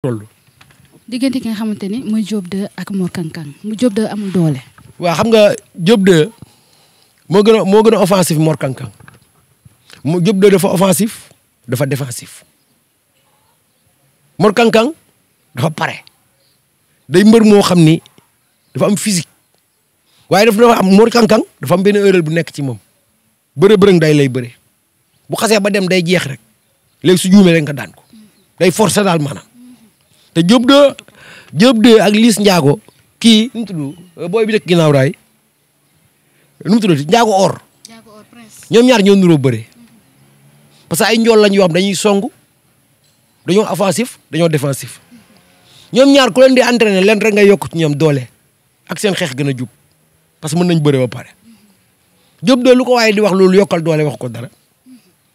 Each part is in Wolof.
toll. diggante ki nga xamante ni muy Diop 2 ak Mor Kang Kang mu Diop 2 amul doole. waaw xam nga Diop 2 moo gën a offensif Mor Kang Kang mu Diop 2 dafa offensif dafa défensif Mor Kang Kang dafa pare day mbër moo xam ni dafa am physique waaye dafa am Mor Kang Kang dafa am benn erreur bu nekk ci moom bërëng day lay bëre bu xasee ba dem day jeex rek léegi su juumee rek nga daan ko day forcer daal maanaam te Diop 2 ak Liss Ndiago kii nu mu tudd booy bi dëkk ginnaaw raay nu mu tuddati Ndiago Or ñoom ñaar ñoo nuroo bëre parce que ay njool lañ yoo xam dañuy song dañoo offensif dañoo défensif ñoom ñaar ku leen di entraîner leen rek ngay yokk ci ñoom doole ak seen xeex gën a jub parce que mën nañ bëre ba pare Diop 2 lu ko waaye di wax loolu yokkal doole wax ko dara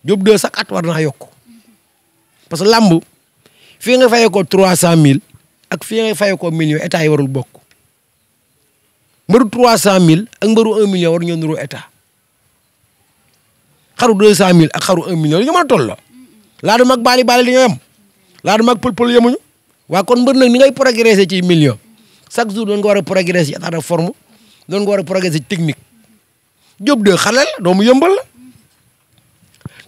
Diop 2 chaque at war naa yokk parce que lamb fii nga fayee ko 300000 ak fii nga fayee ko million état yi warul bokk mbëru 300000 ak mbëru 1 million war ñoo nuroo état xaru 200000 ak xaru 1 million li ñu mën a toll la laadum ak baali dañoo yem laadum ak pël yemuñu waa kon mbër nag ni ngay progresser ci million chaque jour doon nga war a progresser ci état de forme doon nga war a progresser ci technique Diop 2 xale la doomu yëmbal la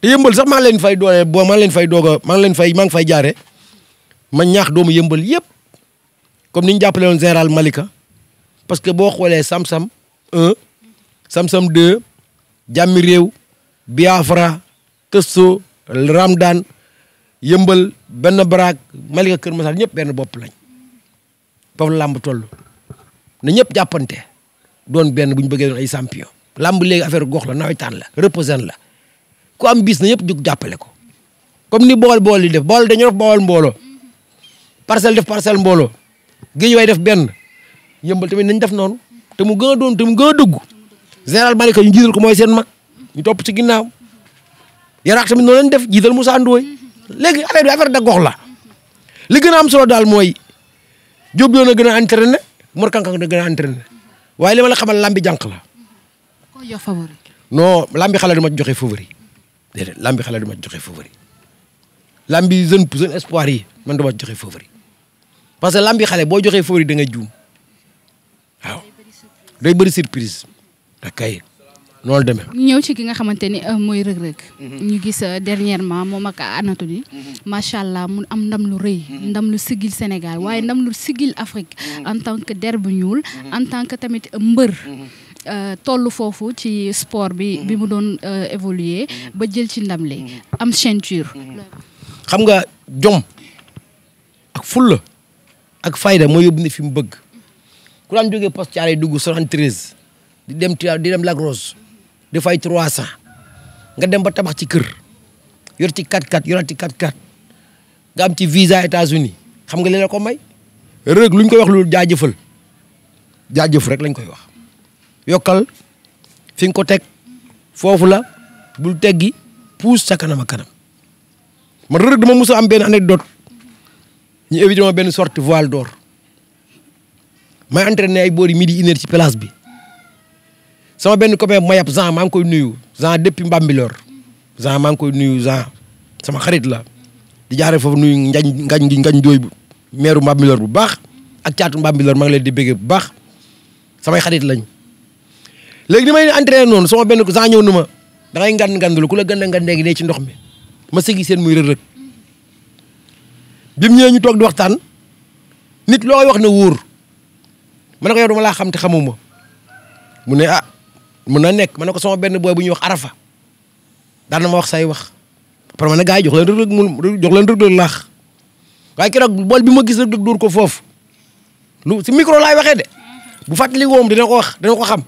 te yëmbal sax maa ngi leen fay doole boo maa ngi leen fay doog a maa ngi fay jaaree ma ñaax doomu yëmbal yëpp comme ni ñu jàppale woon général Malika parce que boo xoolee Samsam 1 Samsam 2 jàmmi réew Biafra Testo Ramdan yëmbal benn baraak Malika Kër Masar ñëpp benn bopp lañ foofu làmb toll na ñëpp jàppante doon benn bu ñu bëggee doon ay champion làmb léegi affaire gox la nawetaan la reposant la ku am bis na ñëpp jug jàppale ko comme ni bool yi def bool dañoo def bool mbooloo parcelle def parcelle mbooloo géej way def benn yëmbal tamit nañ def noonu te mu gën a doon te mu gën a dëggu général Malika ñu jiital ko mooy seen mag ñu topp ci ginnaaw yaraax tamit noonu lañ def jiital Moussa Ndoye léegi affaire da gox la li gën a am solo daal mooy Diop 2 na gën a entraîné Mor Kang Kang na gën a entraîné waaye li ma la xamal lambi jànq la. ko jox favori. non lambi xale du ma joxe favori déedéet lambi xale du ma joxe favori lambi jeune espoir yi man du ma joxe favori parce que lambi xale boo joxee favori da ngay juum waaw day bëri surprise akay noonu demee. ñu ñëw ci ki nga xamante ni mooy Reug Reug. ñu gis dernièrement moom ak Anatoli macha allah mu am ndam lu rëy. ndam lu sigil Sénégal waaye ndam lu sigil Afrique en tant que der bu ñuul en tant que tamit mbër. toll foofu ci sport bi mu doon évoluer ba jël ci ndam li am ceinture. xam nga jom ak fulla ak fayda moo yóbbu ne fi mu bëgg ku daan jógee poste Thiaroye dugg 73 di dem Lac Rose di fay 300 nga dem ba tabax ci kër yor ci 4x4 yorati 4x4 nga am ci visa États-Unis xam nga li la ko may Reug luñ koy wax lu jaajëfal jaajëf rek lañ koy wax yokkal fi nga ko teg foofu la bul teggi puus sa kanam ak kanam man Reug dama mos a am benn anecdote ñu évité ma benn sortie voile d'or may entraîné ay boori midi une heure ci place bi sama benn copain bu ma yàpp Jean maa ngi koy nuyu Jean depuis Mbambilor Jean maa ngi koy nuyu Jean sama xarit la di jaaree foofu nuyu ngañ jooy bu meeru Mbambilor bu baax ak caatu Mbambilor maa ngi leen di béggee bu baax samay xarit lañ léegi ni may entraîné noonu sama benn Jean ñëw na ma da ngay ngandlu ku la gën a ngandee ne ci ndox mi ma sëgi seen muy Reug Reug bi mu ñëwee ñu toog di waxtaan nit looy wax na wóor ma ne ko yow dama laa xam te xamuma mu ne ah mun na nekk ma ne ko sama benn booy bu ñuy wax Arafa daan na ma wax say wax après ma ne gars yi jox leen Reug Reug laax waaye keroog bool bi ma gis Reug Reug dóor ko foofu lu si micro laay waxee de bu fàttali woom dina ko wax dina ko xam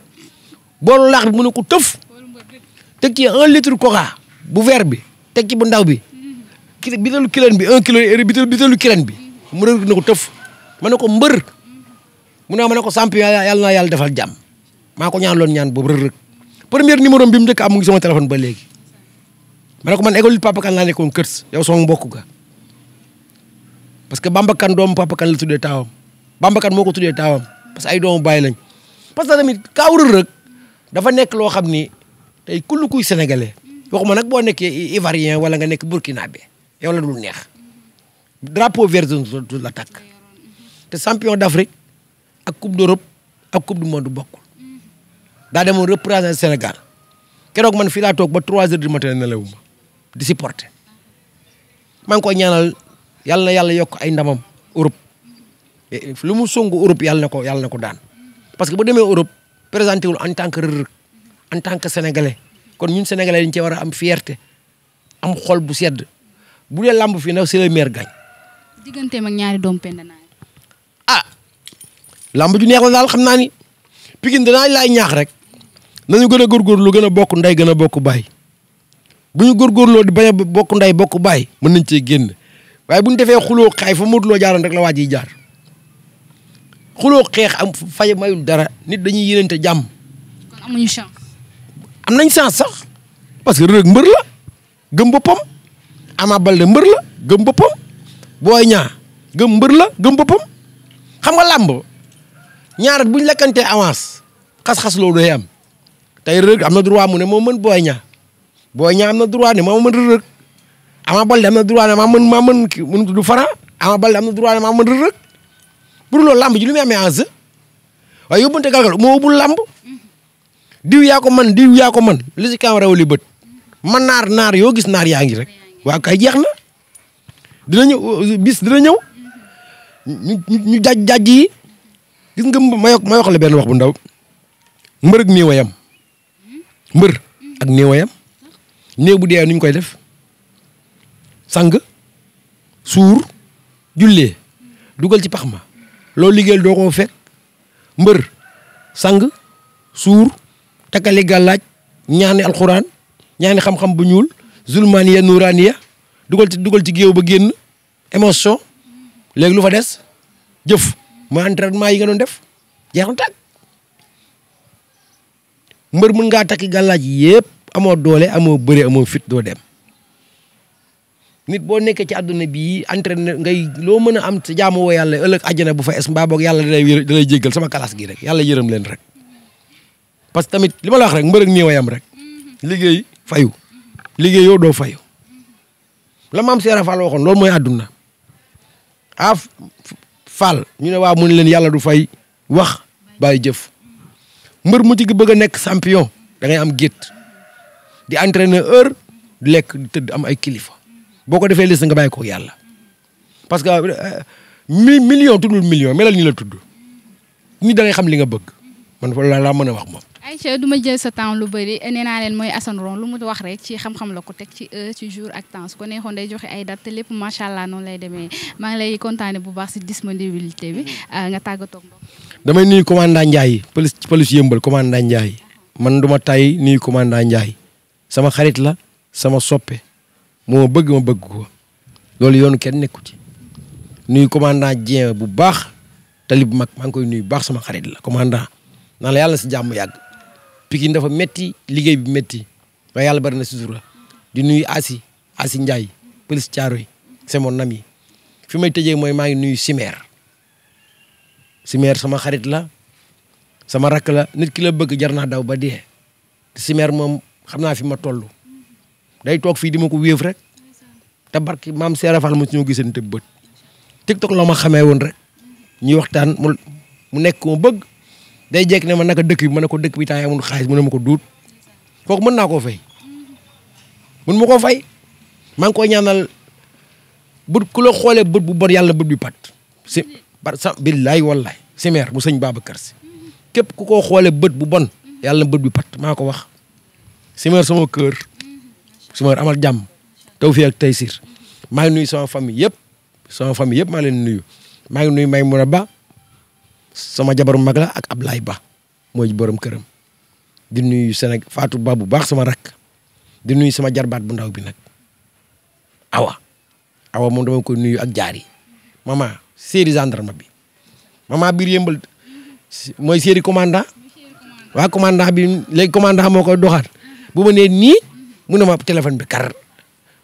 boolu laax bi mu ne ko tëf teg ci 1 litre coca bu vert bi teg ci bu ndaw bi bitelu kilen bi 1 kilo bitelu kilen bi mu Reug Reug ne ko tëf ma ne ko mbër mu ne ma ne ko champion yàlla na yàlla defal jàmm maa ko ñaan loon ñaan boobu Reug Reug premier numéro bi mu njëkk am mu ngi sama téléphone ba léegi ma ne ko man école Papa Kane laa nekkoon kër yow sama mbokk ga parce que Bamba Kane doomu Papa Kane la tuddee taawam Bamba Kane moo ko tuddee taawam parce que ay doomu baay lañ parce que tamit kaaw Reug Reug dafa nekk loo xam ni tey kullu kuy sénégalais waxuma nag boo nekkee ivoirien wala nga nekk burkinabé yow la dul neex drapeau vert la takk te champion d'Afrique ak coupe d'Europe ak coupe du monde bokkul daa demoon représenter Sénégal keroog man fii laa toog ba 3 heures du matin nelawuma di supporter maa ngi koy ñaanal yàlla na yàlla yokk ay ndamam Europe lu mu songu Europe yàlla na ko daan parce que bu demee Europe présenté wul en tant que Reug Reug en tant que sénégalais kon ñun sénégalais dañ cee war a am fierté am xol bu sedd bu dee lamb fii nag c'est le meilleur gagne. digganteem ak ñaari doom penda naa lamb ju neex la daal xam naa ni Pikine danaa laay ñaax rek nañu gën a góorgóorlu gën a bokk ndey gën a bokk baay bu ñu góorgóorloo di bañ a bokk ndey bokk baay mën nañ cee génn waaye bu ñu defee xuloo xaay fa Modou Lo jaaroon rek la waa ji jaar xuloo xeex am faje mayul dara nit dañuy yénente jàmm. kon amuñu chance. am nañ chance sax parce que Reug mbër la gëm boppam Ama Baldé mbër la gëm boppam Boy Niang gëm mbër la gëm boppam xam nga làmb ñaar buñ lekkantee avance xas-xas loolu day am tey Reug am na droit mu ne moo mën Boy Niang Boy Niang am na droit ne moo mën Reug Reug Ama Baldé am na droit ne maa mën kii mën du Franc Ama Baldé am na droit ne maa mën Reug Reug pour loolu làmb ji lu muy amee enjeu waaye yóbbante galgal moo ubul làmb diw yaa ko man diw yaa ko man li si kaam rawali bët man naar yoo gis naar yaa ngi rek waaw kay jeex na dina ñëw bis dina ñëw ñu jaj yi gis nga ma wax la benn wax bu ndaw mbër ak néewayam mbër ak néewayam néew bu dee nuñ koy def sang suur jullee dugal ci pax ma loolu liggéeyal doo ko fekk mbër sang suur takkali gàllaaj ñaani alxuraan ñaani xam-xam bu ñuul zulmaniya nuraniya dugal ci géew ba génn émotion léegi lu fa des jëf mooy entraînement yi nga doon def jeex na tàgg mbër mën ngaa takki gàllaaj yëpp amoo doole amoo bëre amoo fit doo dem nit boo nekkee ci àdduna bii entraîné ngay loo mën a am sa jaamu woo yàlla ëllëg àjjana bu fa es mbaa boog yàlla dalay jéggal sama classe gi rek yàlla yërëm leen rek parce que tamit li ma la wax rek mbër ak néewayam rek liggéey fayu liggéey yow doo fayu la maam Seera Fall waxoon loolu mooy àdduna Fall ñu ne waaw mu ne leen yàlla du fay wax bàyyi jëf mbër mu ci bëgg a nekk champion da ngay am gétt di entraîner heure di lekk di tëdd am ay kilifa boo ko defee lis nga bàyyi ko yàlla parce que million tuddul million melal ni la tudd ni da ngay xam li nga bëgg man fa laa mën a wax moom. Aïcha du ma jël sa temps lu bëri nee naa leen mooy Assane Ron lu mu wax rek ci xam-xam la ko teg ci heure ci jour ak temps su ko neexoon day joxe ay date te lépp macha allah noonu lay demee maa ngi lay kontaane bu baax si disponibilité bi nga tàggatoo mbokk. damay nuyu commandant Ndiaye police yëmbal commandant Ndiaye man du ma tay nuyu commandant Ndiaye sama xarit la sama soppe moo bëgg ma bëgg ko loolu yoonu kenn nekku ci nuyu commandant Dieng bu baax tali bu mag maa ngi koy nuyu bu baax sama xarit la commandant naa la yàlla si jàmm yàgg Pikine dafa metti liggéey bi metti waaye yàlla bari na si sutura di nuyu Asi Ndiaye police Thiaroye c'est mon ami fi may tëjee mooy maa ngi nuyu Simer sama xarit la sama rakk la nit ki la bëgg jar naa daw ba dee Simer moom xam naa fi ma toll day toog fii di ma ko wéef rek te barki maam Seera Fall mu ci ñoo gisante bët TikTok la ma xamee woon rek ñuy waxtaan mu nekk ma bëgg day jekk ne ma naka dëkk bi ma ne ko dëkk bi temps amul xaalis mu ne ma ko duut kooku mën naa koo fay mën ma koo fay maa ngi koy ñaanal bët ku la xoolee bët bu bon yàlla bët bi pat si billaay wallaay Simer bu sëñ Babacar Si képp ku ko xoolee bët bu bon yàlla bët bi pat maa ko wax Simer sama kër Simer amal jàmm taw fii ak taysir maa ngi nuyu sama famille yëpp maa leen nuyu maa ngi nuyu Maymuna Ba sama jabaru mag la ak Ablaye Ba mooy borom këram di nuyu Sénégal Fatou Ba bu baax sama rakk di nuyu sama jarbaat bu ndaw bi nag awa moom dama ko nuyu ak jaari mama séeri gendarme bi mama biir yëmbal mooy séeri commandant waa commandant bi léegi commandant moo koy doxaat bu ma nee nii mu ne ma téléphone bi kar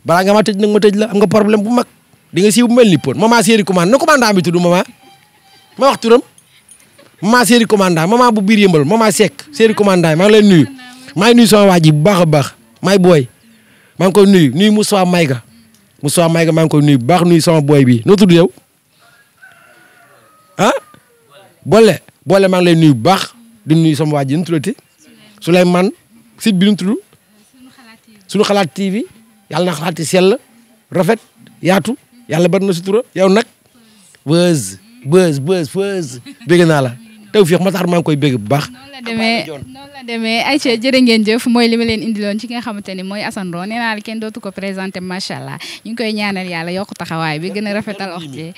balaa nga ma tëj nag ma tëj la am nga problème bu mag di nga siiw bu mel ni pon mama séeri commandant na commandant bi tudd mama ma wax turam mama séeri commandant mama bu biir yëmbal mama Seck séeri commandant yi maa ngi leen nuyu maa ngi nuyu sama waa ji bu baax a baax may booy maa ngi koy nuyu Moussa Mayga Moussa Mayga maa ngi koy nuyu bu baax nuyu sama boy bi noo tudd yow ah boole maa ngi lay nuyu bu baax di nuyu sama waa ji nu tuddati Souleymane site bi nu tudd Sunu Xalaat TV yàlla na xalaati sell rafet yaatu yàlla bari na sutura yow nag buzz bégg naa la Tawfekh Matar maa ngi koy bégg bu baax. noonu la demee Aïcha jërë ngeen jëf mooy li ma leen indiloon ci ki nga xamante ni mooy Assane Ro nee naa la kenn dootu ko présenté macha allah ñu ngi koy ñaanal yàlla yokk taxawaay bi gën a rafetal wax ji.